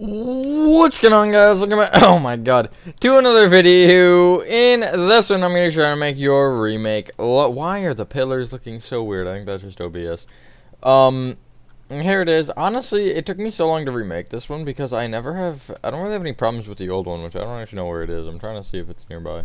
What's going on, guys? Look at my oh my god, to another video. In this one I'm gonna try to make your remake. Why are the pillars looking so weird? I think that's just OBS. Here it is. Honestly, it took me so long to remake this one because I don't really have any problems with the old one, which I don't actually know where it is. I'm trying to see if it's nearby.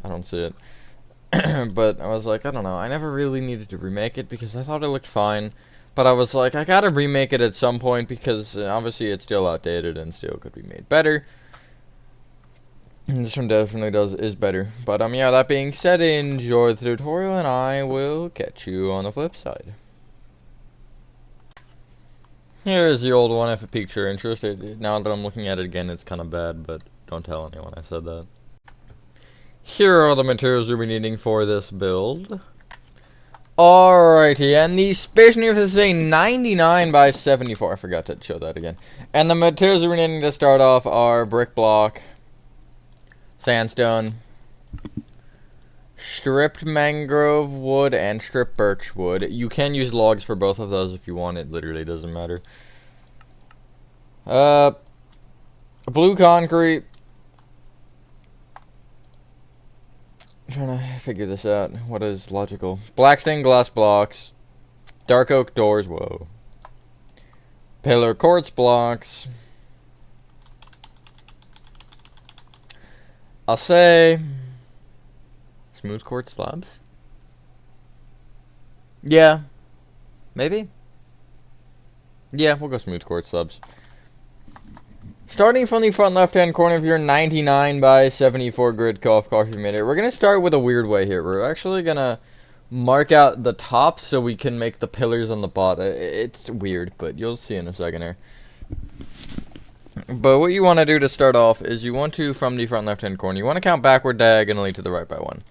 I don't see it. But I was like, I don't know, I never really needed to remake it because I thought it looked fine. But I was like, I gotta remake it at some point because obviously it's still outdated and still could be made better. And this one definitely is better. But yeah, that being said, enjoy the tutorial and I will catch you on the flip side. Here's the old one if it piques your interest. Now that I'm looking at it again, it's kind of bad, but don't tell anyone I said that. Here are the materials we'll be needing for this build. Alrighty, and the space needed for this is a 99 by 74. I forgot to show that again. And the materials we're needing to start off are brick block, sandstone, stripped mangrove wood, and stripped birch wood. You can use logs for both of those if you want. It literally doesn't matter. Blue concrete. I'm trying to figure this out. What is logical? Black stained glass blocks. Dark oak doors. Whoa. Pillar quartz blocks. I'll say smooth quartz slabs. Yeah. Maybe? Yeah, we'll go smooth quartz slabs. Starting from the front left-hand corner of your 99 by 74 grid coffee meter, we're going to start with a weird way here. We're actually going to mark out the top so we can make the pillars on the bottom. It's weird, but you'll see in a second here. But what you want to do to start off is you want to, from the front left-hand corner, you want to count backward diagonally to the right by 1.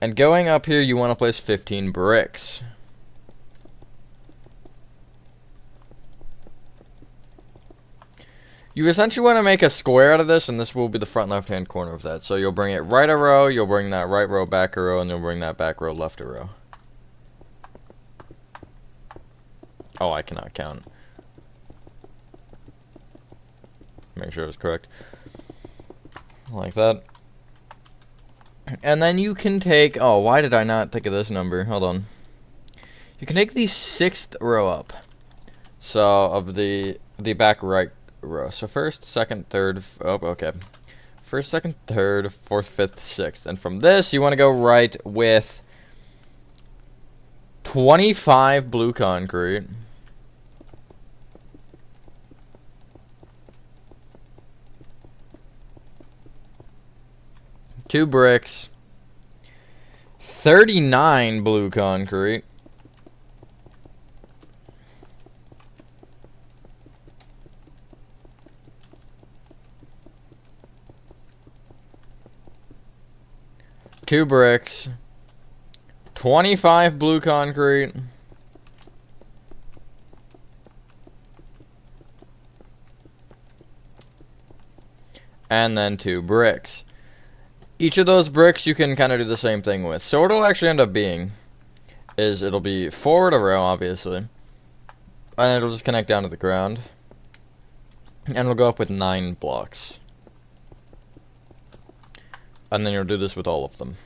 And going up here, you want to place 15 bricks. You essentially want to make a square out of this, and this will be the front left-hand corner of that. So you'll bring it right a row, you'll bring that right row back a row, and you'll bring that back row left a row. Oh, I cannot count. Make sure it was correct. Like that. And then you can take... Oh, why did I not think of this number? Hold on. You can take the 6th row up. So, of the back right row. So first, second, third, oh, okay. First, second, third, fourth, fifth, sixth. And from this, you want to go right with 25 blue concrete. Two bricks. 39 blue concrete. Two bricks, 25 blue concrete, and then 2 bricks. Each of those bricks you can kind of do the same thing with. So what it'll actually end up being is it'll be forward a row, obviously, and it'll just connect down to the ground, and it'll go up with 9 blocks. And then you'll do this with all of them.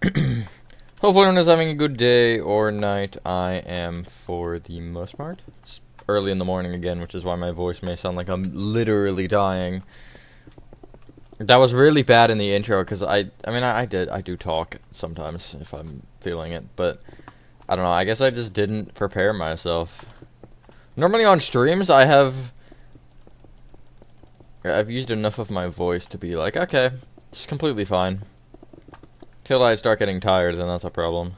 Hopefully everyone is having a good day or night. I am for the most part. It's early in the morning again, which is why my voice may sound like I'm literally dying. That was really bad in the intro, because I do talk sometimes if I'm feeling it, but I don't know, I guess I just didn't prepare myself. Normally on streams, I've used enough of my voice to be like, okay, it's completely fine. Till I start getting tired, then that's a problem.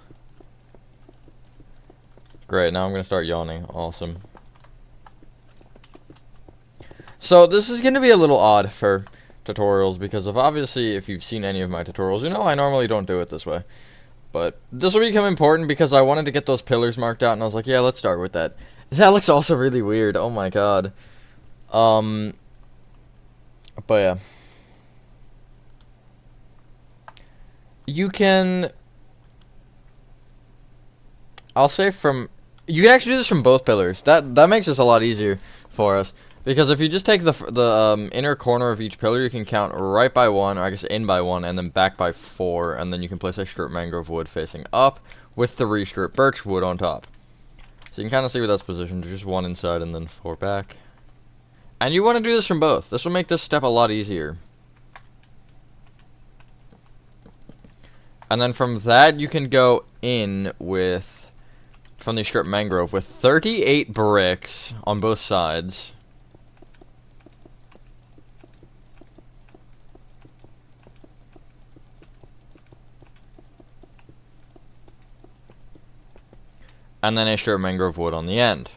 Great, now I'm gonna start yawning. Awesome. So, this is gonna be a little odd for tutorials, because obviously, if you've seen any of my tutorials, you know I normally don't do it this way. But this will become important because I wanted to get those pillars marked out, and I was like, yeah, let's start with that. That looks also really weird, oh my god. But yeah. You can... I'll say from... You can actually do this from both pillars. That makes this a lot easier for us. Because if you just take the inner corner of each pillar, you can count right by 1, or I guess in by 1, and then back by 4, and then you can place a strip mangrove wood facing up with 3 strip birch wood on top. So you can kind of see where that's positioned, just 1 inside and then 4 back. And you want to do this from both. This will make this step a lot easier. And then from that, you can go in with, from the strip mangrove, with 38 bricks on both sides. And then a strip mangrove wood on the end.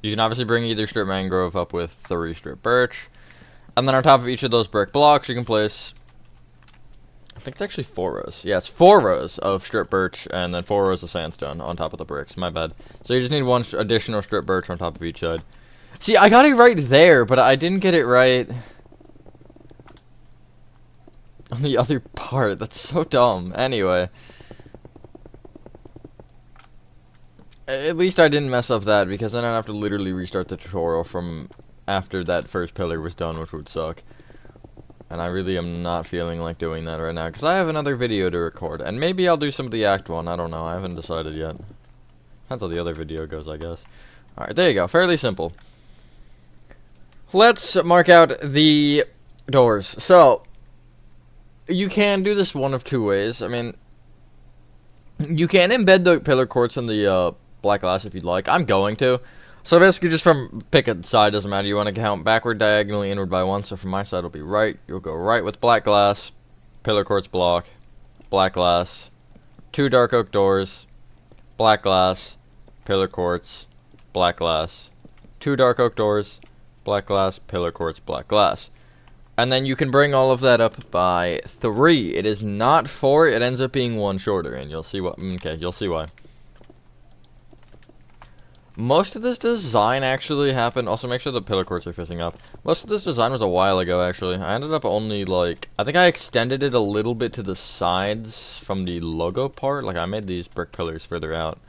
You can obviously bring either strip mangrove up with 3 strip birch. And then on top of each of those brick blocks, you can place, I think it's actually 4 rows. Yeah, it's 4 rows of strip birch and then 4 rows of sandstone on top of the bricks. My bad. So you just need 1 additional strip birch on top of each side. See, I got it right there, but I didn't get it right on the other part. That's so dumb. Anyway. At least I didn't mess up that, because then I'd have to literally restart the tutorial from after that first pillar was done, which would suck. And I really am not feeling like doing that right now, because I have another video to record. And maybe I'll do some of the Act 1, I don't know, I haven't decided yet. Depends how the other video goes, I guess. Alright, there you go, fairly simple. Let's mark out the doors. So, you can do this one of 2 ways. I mean, you can embed the pillar quartz in the black glass if you'd like. I'm going to. So basically just from pick a side, doesn't matter. You want to count backward, diagonally, inward by 1. So from my side it'll be right. You'll go right with black glass, pillar quartz block, black glass, 2 dark oak doors, black glass, pillar quartz, black glass, 2 dark oak doors, black glass, pillar quartz, black glass. And then you can bring all of that up by 3. It is not 4, it ends up being 1 shorter, and you'll see what, okay, you'll see why. Most of this design actually happened, also make sure the pillar quartz are facing up. Most of this design was a while ago, actually. I ended up only, like, I think I extended it a little bit to the sides from the logo part. Like, I made these brick pillars further out.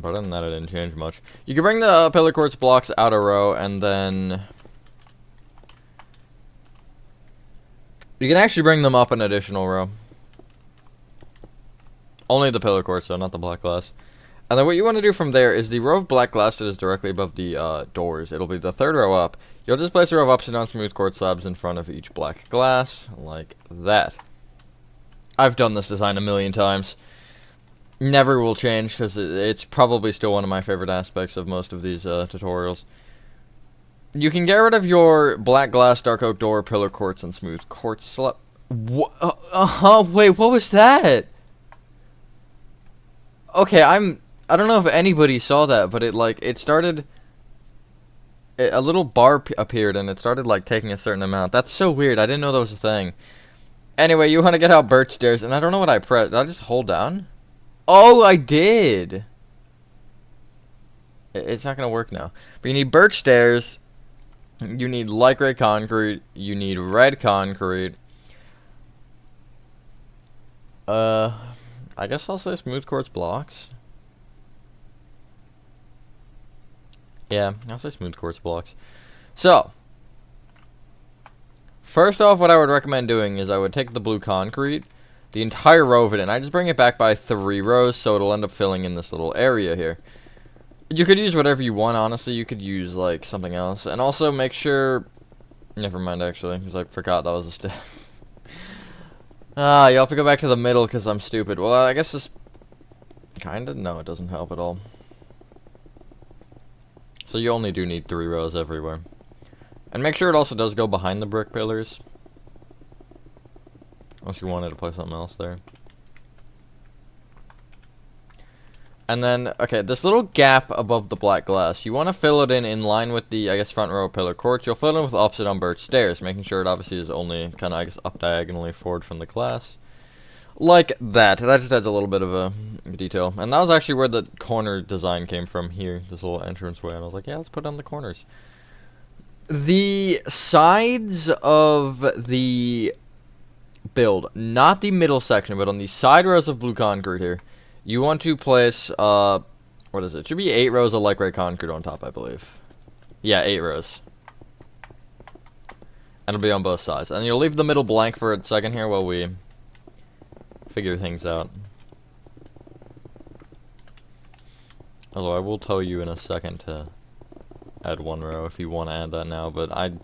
But other than that, I didn't change much. You can bring the pillar quartz blocks out a row, and then you can actually bring them up an additional row. Only the pillar quartz, though, not the black glass. And then what you want to do from there is the row of black glass that is directly above the doors. It'll be the 3rd row up. You'll just place a row of upside down smooth quartz slabs in front of each black glass, like that. I've done this design a million times. Never will change, because it's probably still one of my favorite aspects of most of these tutorials. You can get rid of your black glass, dark oak door, pillar quartz, and smooth quartz slab. Wait, what was that? Okay, I don't know if anybody saw that, but it started, a little bar appeared, and it started, like, taking a certain amount. That's so weird, I didn't know that was a thing. Anyway, you want to get out birch stairs, and I don't know what I pressed. Did I just hold down? Oh, I did! It's not gonna work now. But you need birch stairs, you need light gray concrete, you need red concrete. I guess I'll say smooth quartz blocks. Yeah, I'll say smooth quartz blocks. So, first off, what I would recommend doing is I would take the blue concrete, the entire row of it, and I just bring it back by 3 rows, so it'll end up filling in this little area here. You could use whatever you want, honestly. You could use, like, something else. And also make sure, never mind, actually, because I forgot that was a step. You'll have to go back to the middle because I'm stupid. Well, I guess this kinda, no, it doesn't help at all. So you only do need 3 rows everywhere. And make sure it also does go behind the brick pillars. Unless you wanted to play something else there. And then, okay, this little gap above the black glass, you want to fill it in line with the, I guess, front row pillar quartz. You'll fill it in with opposite on birch stairs, making sure it obviously is only kind of, I guess, up diagonally forward from the glass. Like that. That just adds a little bit of a detail. And that was actually where the corner design came from here, this little entranceway. And I was like, yeah, let's put on the corners. The sides of the build, not the middle section, but on the side rows of blue concrete here, you want to place, what is it? It should be 8 rows of light gray concrete on top, I believe. Yeah, 8 rows. And it'll be on both sides. And you'll leave the middle blank for a second here while we figure things out. Although I will tell you in a second to add 1 row if you want to add that now, but I'm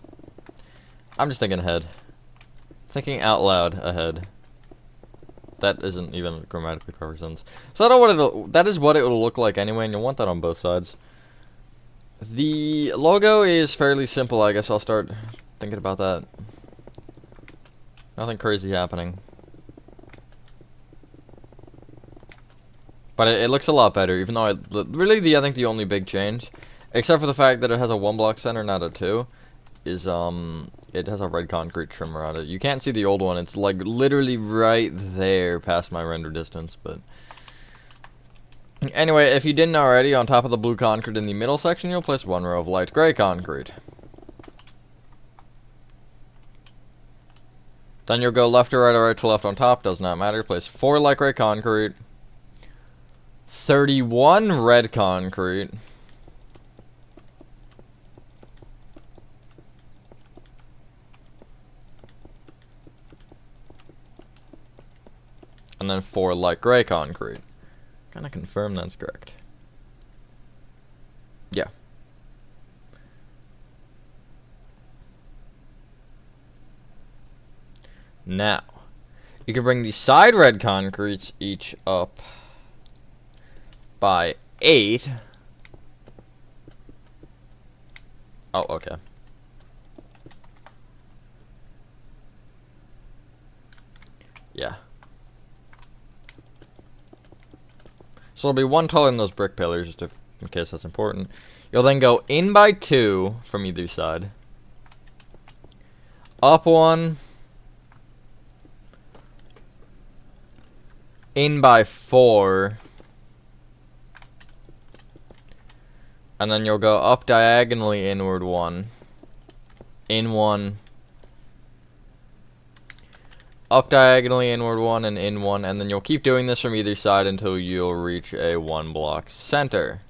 just thinking ahead. Thinking out loud ahead. That isn't even grammatically proper sentence. So that is what it will look like anyway, and you'll want that on both sides. The logo is fairly simple, I guess I'll start thinking about that. Nothing crazy happening. But it looks a lot better, even though really I think the only big change, except for the fact that it has a 1 block center, not a 2, is it has a red concrete trimmer on it. You can't see the old one, it's like literally right there past my render distance, but anyway, if you didn't already, on top of the blue concrete in the middle section, you'll place 1 row of light gray concrete. Then you'll go left to right or right to left on top, does not matter. Place 4 light gray concrete, 31 red concrete, and then 4 light gray concrete. Kind of confirm that's correct. Yeah. Now, you can bring the side red concretes each up by 8. Oh, okay. Yeah. So it'll be 1 taller than those brick pillars, just in case that's important. You'll then go in by 2 from either side. Up 1. In by 4. And then you'll go up diagonally inward 1. In 1. Up diagonally inward 1 and in 1. And then you'll keep doing this from either side until you'll reach a 1 block center.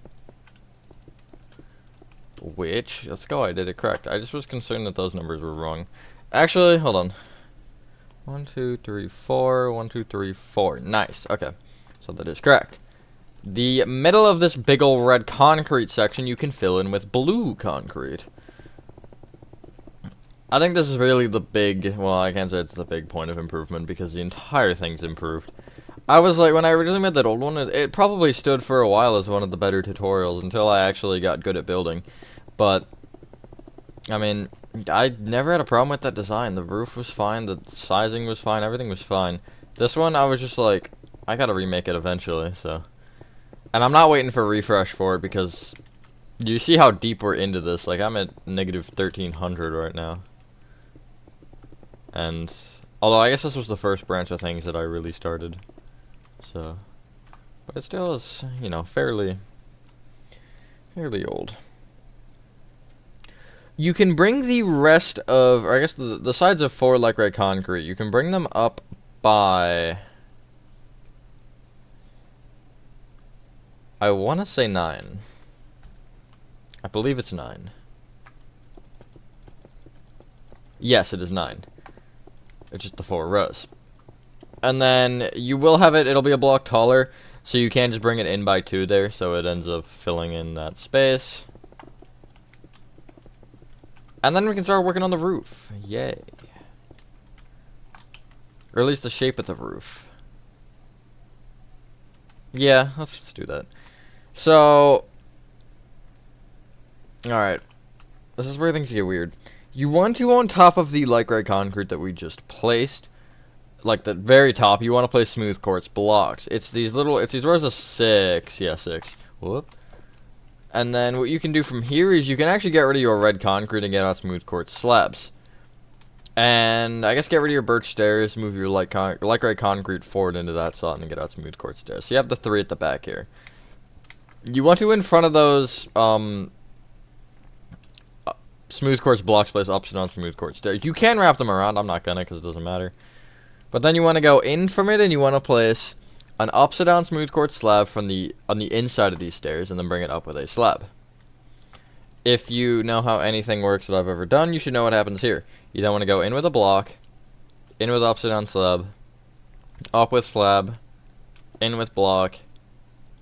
Which, let's go, I did it correct. I just was concerned that those numbers were wrong. Actually, hold on. 1, 2, 3, 4. 1, 2, 3, 4. Nice. Okay. So that is correct. The middle of this big ol' red concrete section you can fill in with blue concrete. I think this is really the big, well, I can't say it's the big point of improvement because the entire thing's improved. I was like, when I originally made that old one, it probably stood for a while as one of the better tutorials until I actually got good at building. But, I mean, I never had a problem with that design. The roof was fine, the sizing was fine, everything was fine. This one, I was just like, I gotta remake it eventually, so. And I'm not waiting for a refresh for it because you see how deep we're into this. Like, I'm at negative 1300 right now. And, although I guess this was the first branch of things that I really started. So, but it still is, you know, fairly old. You can bring the rest of, or I guess the sides of 4 light gray concrete, you can bring them up by, I want to say 9. I believe it's 9. Yes, it is 9. It's just the 4 rows. And then you will have it, it'll be a block taller, so you can just bring it in by 2 there, so it ends up filling in that space. And then we can start working on the roof. Yay. Or at least the shape of the roof. Yeah, let's just do that. So, alright. This is where things get weird. You want to, on top of the light gray concrete that we just placed, like the very top, you want to place smooth quartz blocks. It's these rows of 6. Yeah, 6. Whoop. And then what you can do from here is you can actually get rid of your red concrete and get out smooth quartz slabs. And I guess get rid of your birch stairs, move your light gray concrete forward into that slot and get out smooth quartz stairs. So you have the 3 at the back here. You want to, in front of those smooth quartz blocks place opposite on smooth quartz stairs. You can wrap them around. I'm not gonna because it doesn't matter. But then you want to go in from it and you want to place an upside down smooth quartz slab on the inside of these stairs and then bring it up with a slab. If you know how anything works that I've ever done, you should know what happens here. You then want to go in with a block, in with upside down slab, up with slab, in with block,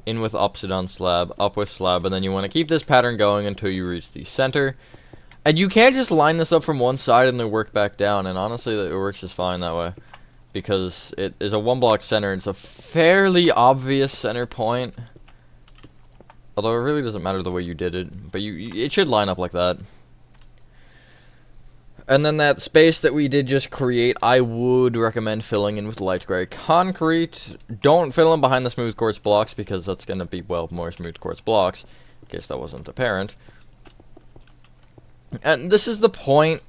in with upside down slab, up with slab, and then you want to keep this pattern going until you reach the center. And you can't just line this up from one side and then work back down, and honestly it works just fine that way. Because it is a one block center, and it's a fairly obvious center point. Although it really doesn't matter the way you did it, but it should line up like that. And then that space that we did just create, I would recommend filling in with light gray concrete. Don't fill in behind the smooth quartz blocks because that's going to be, well, more smooth quartz blocks. In case that wasn't apparent. And this is the point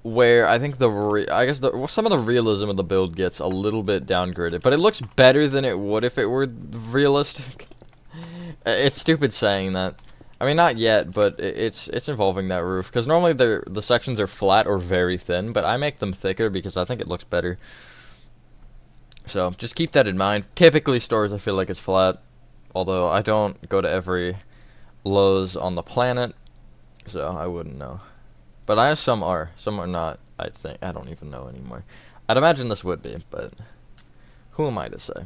where I think some of the realism of the build gets a little bit downgraded, but it looks better than it would if it were realistic. It's stupid saying that. I mean, not yet, but it's involving that roof, because normally the sections are flat or very thin, but I make them thicker because I think it looks better. So just keep that in mind. Typically stores I feel like it's flat, although I don't go to every Lowe's on the planet, so I wouldn't know. But some are not, I think. I don't even know anymore. I'd imagine this would be, but who am I to say?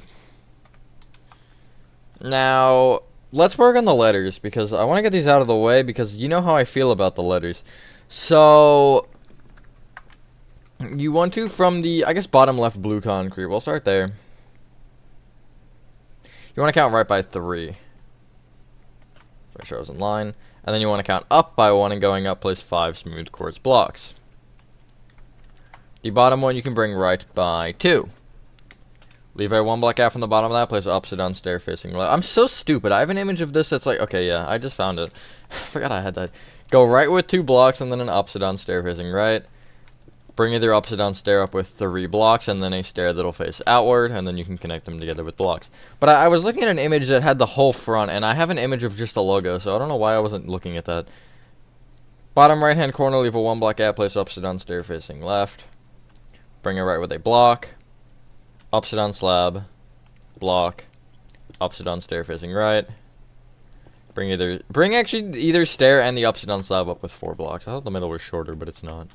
Now, let's work on the letters, because I want to get these out of the way, because you know how I feel about the letters. So, you want to, from the, I guess, bottom left blue concrete, we'll start there. You want to count right by 3. Make sure I was in line. And then you want to count up by 1, and going up, place 5 smooth quartz blocks. The bottom one you can bring right by 2. Leave a 1 block gap from the bottom of that, place upside down stair facing left. I'm so stupid. I have an image of this that's like, okay, yeah, I just found it. I forgot I had that. Go right with 2 blocks, and then an upside down stair facing right. Bring either upside down stair up with 3 blocks, and then a stair that'll face outward, and then you can connect them together with blocks. But I was looking at an image that had the whole front, and I have an image of just the logo, so I don't know why I wasn't looking at that. Bottom right hand corner, leave a 1 block gap, place upside down stair facing left. Bring it right with a block. Upside down slab. Block. Upside down stair facing right. Bring actually either stair and the upside down slab up with 4 blocks. I thought the middle was shorter, but it's not.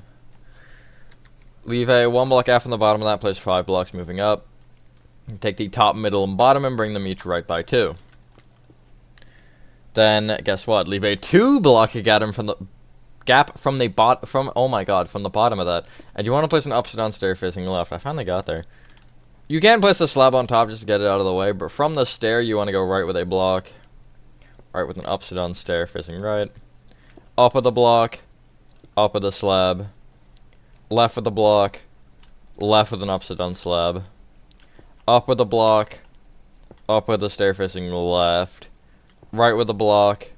Leave a 1 block gap from the bottom of that, place 5 blocks moving up. Take the top, middle, and bottom and bring them each right by 2. Then, guess what? Leave a 2 block gap from the bottom of that. And you want to place an upside down stair facing left. I finally got there. You can place the slab on top just to get it out of the way, but from the stair you want to go right with a block. Right with an upside down stair facing right. Up with a block. Up with a slab. Left with a block, left with an upside down slab, up with a block, up with a stair facing left, right with a block,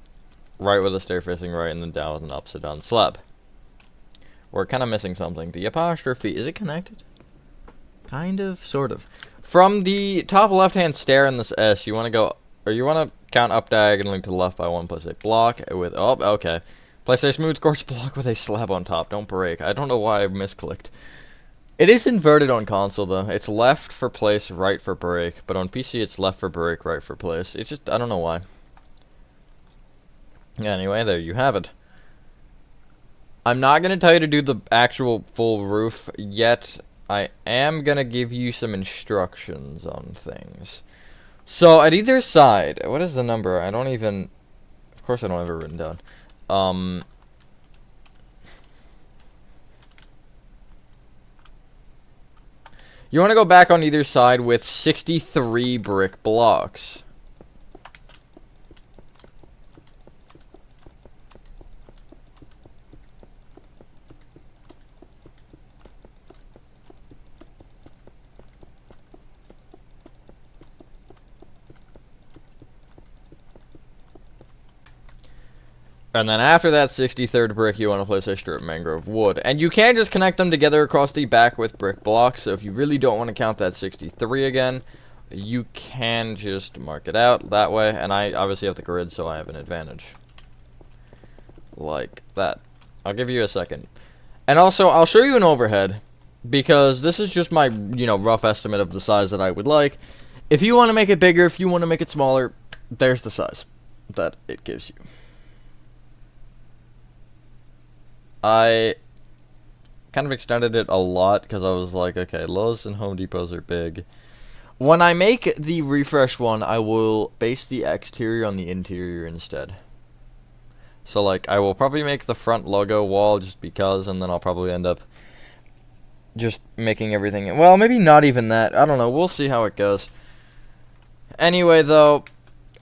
right with a stair facing right, and then down with an upside down slab. We're kind of missing something. The apostrophe, is it connected? Kind of, sort of. From the top left hand stair in this S, you want to go, or you want to count up diagonally to the left by 1, place a block with, oh, okay. Place a smooth quartz block with a slab on top. Don't break. I don't know why I misclicked. It is inverted on console, though. It's left for place, right for break. But on PC, it's left for break, right for place. It's just, I don't know why. Anyway, there you have it. I'm not going to tell you to do the actual full roof yet. I am going to give you some instructions on things. So, at either side, what is the number? I don't even, of course I don't have it written down. You want to go back on either side with 63 brick blocks. And then after that 63rd brick, you want to place a strip mangrove wood. And you can just connect them together across the back with brick blocks. So if you really don't want to count that 63 again, you can just mark it out that way. And I obviously have the grid, so I have an advantage. Like that. I'll give you a second. And also, I'll show you an overhead, because this is just my, rough estimate of the size that I would like. If you want to make it bigger, if you want to make it smaller, there's the size that it gives you. I kind of extended it a lot, because I was like, okay, Lowe's and Home Depots are big. When I make the refresh one, I will base the exterior on the interior instead. So, like, I will probably make the front logo wall just because, and then I'll probably end up just making everything... Well, maybe not even that. I don't know. We'll see how it goes. Anyway, though,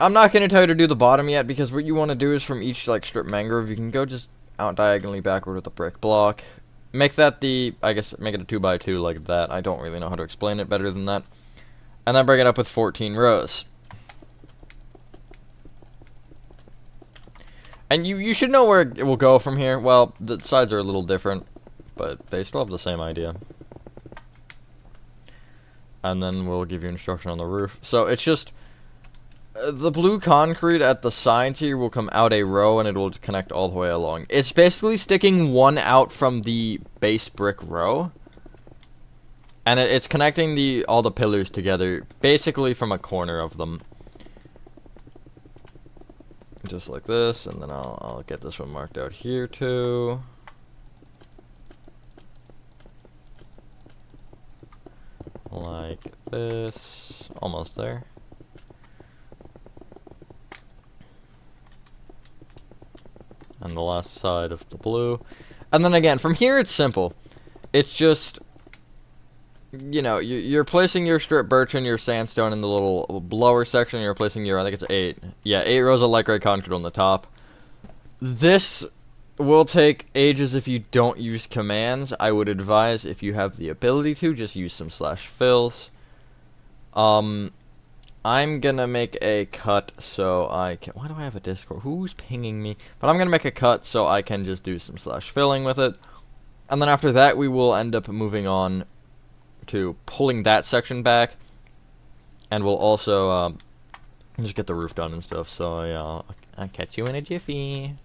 I'm not going to tell you to do the bottom yet, because what you want to do is from each, like, strip mangrove, you can go just out diagonally backward with a brick block. Make that I guess, make it a 2x2 like that. I don't really know how to explain it better than that. And then bring it up with 14 rows. And you should know where it will go from here. Well, the sides are a little different, but they still have the same idea. And then we'll give you instruction on the roof. So it's just the blue concrete at the sides here will come out a row, and it will connect all the way along. It's basically sticking one out from the base brick row, and it's connecting all the pillars together, basically from a corner of them. Just like this, and then I'll get this one marked out here too. Like this. Almost there. And the last side of the blue. And then again, from here it's simple. It's just, you're placing your strip birch and your sandstone in the little lower section. You're placing your, I think it's 8. Yeah, 8 rows of light gray concrete on the top. This will take ages if you don't use commands. I would advise, if you have the ability to, just use some /fills. I'm gonna make a cut so I can... Why do I have a Discord? Who's pinging me? But I'm gonna make a cut so I can just do some /filling with it. And then after that, we will end up moving on to pulling that section back, and we'll also just get the roof done and stuff. So yeah, I'll catch you in a jiffy.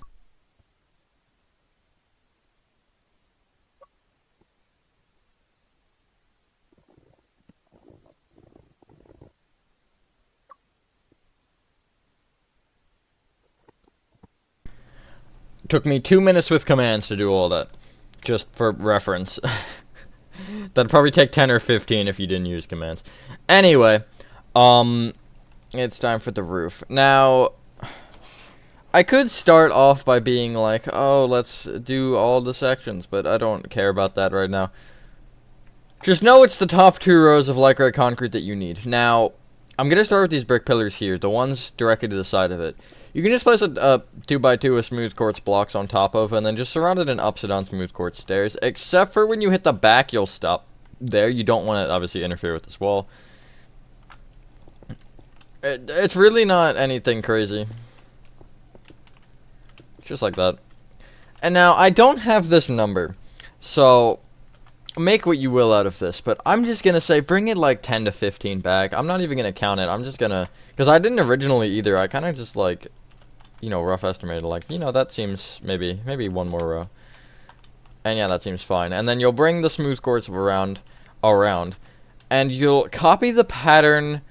Took me 2 minutes with commands to do all that, just for reference. That'd probably take 10 or 15 if you didn't use commands. Anyway, it's time for the roof. Now, I could start off by being like, oh, let's do all the sections, but I don't care about that right now. Just know it's the top 2 rows of light gray concrete that you need. Now, I'm going to start with these brick pillars here, the ones directly to the side of it. You can just place a 2x2 with smooth quartz blocks on top of, and then just surround it in upside down smooth quartz stairs. Except for when you hit the back, you'll stop there. You don't want to obviously interfere with this wall. It's really not anything crazy. Just like that. And now, I don't have this number, so make what you will out of this, but I'm just gonna say bring it like 10 to 15 back. I'm not even gonna count it. I'm just gonna, because I didn't originally either. I kind of just like, rough estimated, like, that seems maybe one more row. And yeah, that seems fine. And then you'll bring the smooth quartz around, and you'll copy the pattern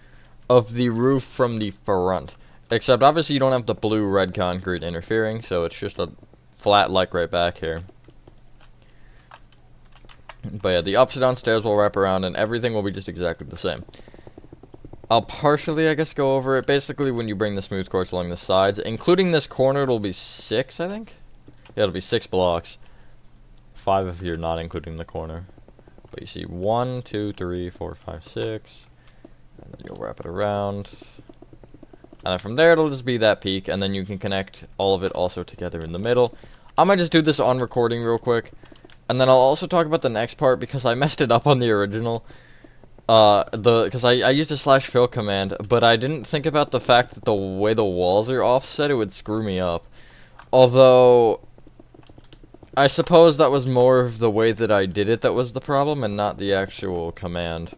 of the roof from the front. Except obviously you don't have the blue-red concrete interfering, so it's just a flat light right back here. But yeah, the upside down stairs will wrap around, and everything will be just exactly the same. I'll partially, I guess, go over it. Basically, when you bring the smooth quartz along the sides, including this corner, it'll be 6, I think? Yeah, it'll be 6 blocks. 5 if you're not including the corner. But you see 1, 2, 3, 4, 5, 6. And then you'll wrap it around. And then from there, it'll just be that peak, and then you can connect all of it also together in the middle. I might just do this on recording real quick. And then I'll also talk about the next part, because I messed it up on the original. Because I used a /fill command, but I didn't think about the fact that the way the walls are offset, it would screw me up. Although, I suppose that was more of the way that I did it that was the problem, and not the actual command.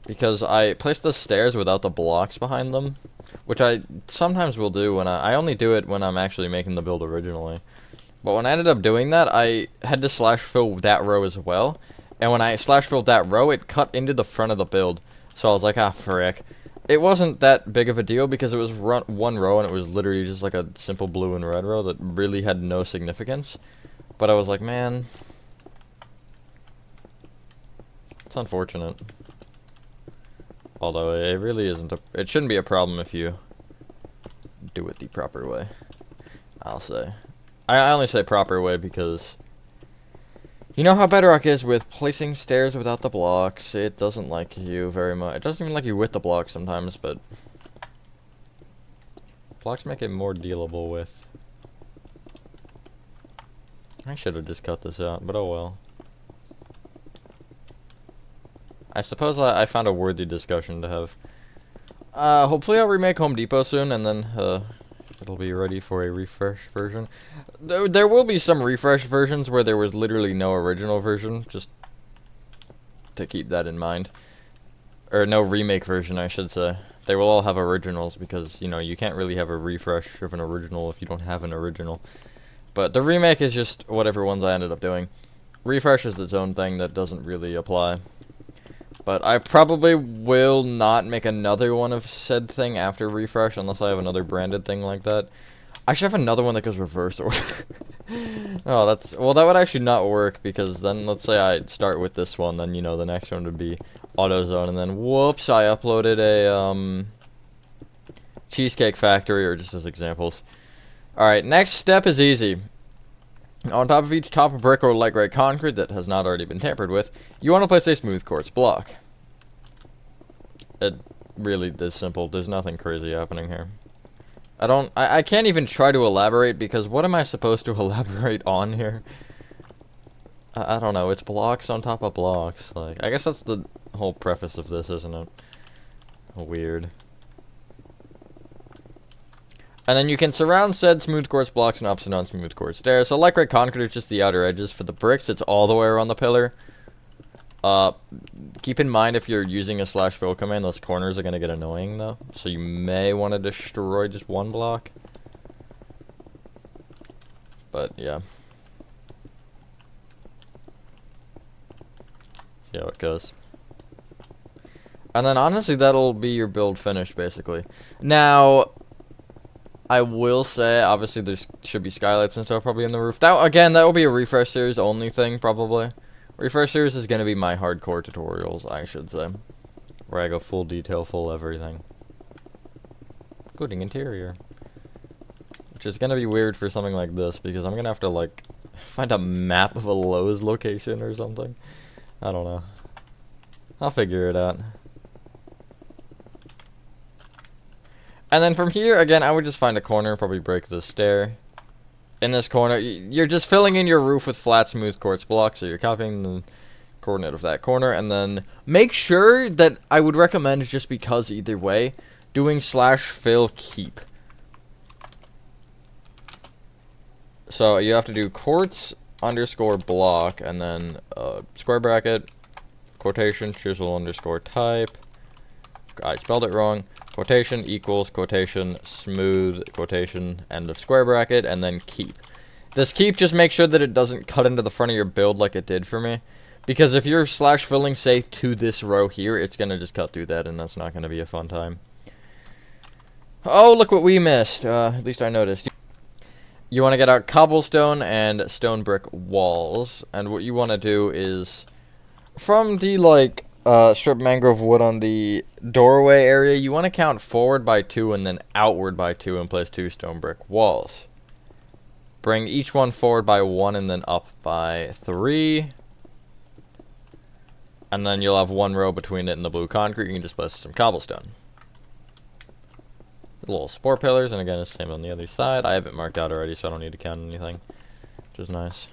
Because I placed the stairs without the blocks behind them, which I sometimes will do when I only do it when I'm actually making the build originally. But when I ended up doing that, I had to slash fill that row as well. And when I slash filled that row, it cut into the front of the build. So I was like, ah, frick. It wasn't that big of a deal because it was one row and it was literally just like a simple blue and red row that really had no significance. But I was like, man, it's unfortunate. Although it really isn't it shouldn't be a problem if you do it the proper way, I'll say. I only say proper way because you know how Bedrock is with placing stairs without the blocks. It doesn't like you very much. It doesn't even like you with the blocks sometimes, but blocks make it more dealable with. I should have just cut this out, but oh well. I suppose I found a worthy discussion to have. Hopefully I'll remake Home Depot soon, and then it'll be ready for a refresh version. There will be some refresh versions where there was literally no original version, just to keep that in mind. Or no remake version, I should say. They will all have originals because, you know, you can't really have a refresh of an original if you don't have an original. But the remake is just whatever ones I ended up doing. Refresh is its own thing that doesn't really apply. But I probably will not make another one of said thing after refresh unless I have another branded thing like that. I should have another one that goes reverse order. Oh, well, that would actually not work because then let's say I start with this one, then, you know, the next one would be AutoZone, and then whoops, I uploaded a Cheesecake Factory, or just as examples. Alright, next step is easy. On top of each top of brick or light gray concrete that has not already been tampered with, you want to place a smooth quartz block. It really is simple. There's nothing crazy happening here. I can't even try to elaborate because what am I supposed to elaborate on here? I don't know. It's blocks on top of blocks. Like, I guess that's the whole preface of this, isn't it? Weird. And then you can surround said smooth quartz blocks and ups and on smooth quartz stairs. So light gray concrete is just the outer edges. For the bricks, it's all the way around the pillar. Keep in mind if you're using a slash fill command, those corners are going to get annoying though. So you may want to destroy just one block. But yeah. See how it goes. And then honestly, that'll be your build finished basically. Now, I will say, obviously, there should be skylights and stuff probably in the roof. That, again, that will be a refresh series only thing, probably. Refresh series is going to be my hardcore tutorials, I should say. Where I go full detail, full everything. Including interior. Which is going to be weird for something like this, because I'm going to have to, like, find a map of a Lowe's location or something. I don't know. I'll figure it out. And then from here, again, I would just find a corner, probably break this stair. In this corner, you're just filling in your roof with flat, smooth quartz blocks, so you're copying the coordinate of that corner, and then make sure that I would recommend, just because either way, doing slash fill keep. So you have to do quartz underscore block, and then square bracket, quotation, chisel underscore type. I spelled it wrong. Quotation equals quotation smooth quotation end of square bracket, and then keep. This keep, just make sure that it doesn't cut into the front of your build like it did for me, because if you're slash filling say to this row here, it's gonna just cut through that, and that's not gonna be a fun time. Oh, look what we missed. At least I noticed. You want to get out cobblestone and stone brick walls, and what you want to do is from the like strip mangrove wood on the doorway area, you want to count forward by 2 and then outward by 2 and place 2 stone brick walls. Bring each one forward by 1 and then up by 3. And then you'll have one row between it and the blue concrete. You can just place some cobblestone. Little support pillars, and again, it's the same on the other side. I have it marked out already, so I don't need to count anything, which is nice.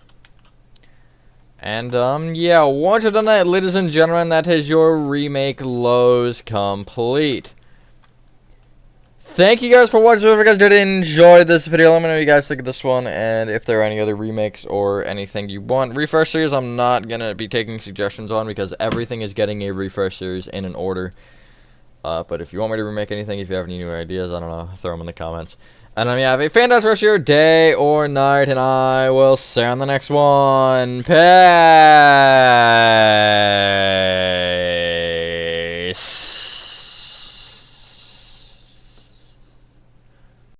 And, yeah, once you're done that, ladies and gentlemen, that is your remake Lowe's complete. Thank you guys for watching. If you guys did enjoy this video, let me know what you guys think of this one, and if there are any other remakes or anything you want. Refresh series, I'm not going to be taking suggestions on, because everything is getting a refresh series in an order. But if you want me to remake anything, if you have any new ideas, I don't know, throw them in the comments. And yeah, have a fantastic rest of your day or night, and I will see you on the next one. Peace.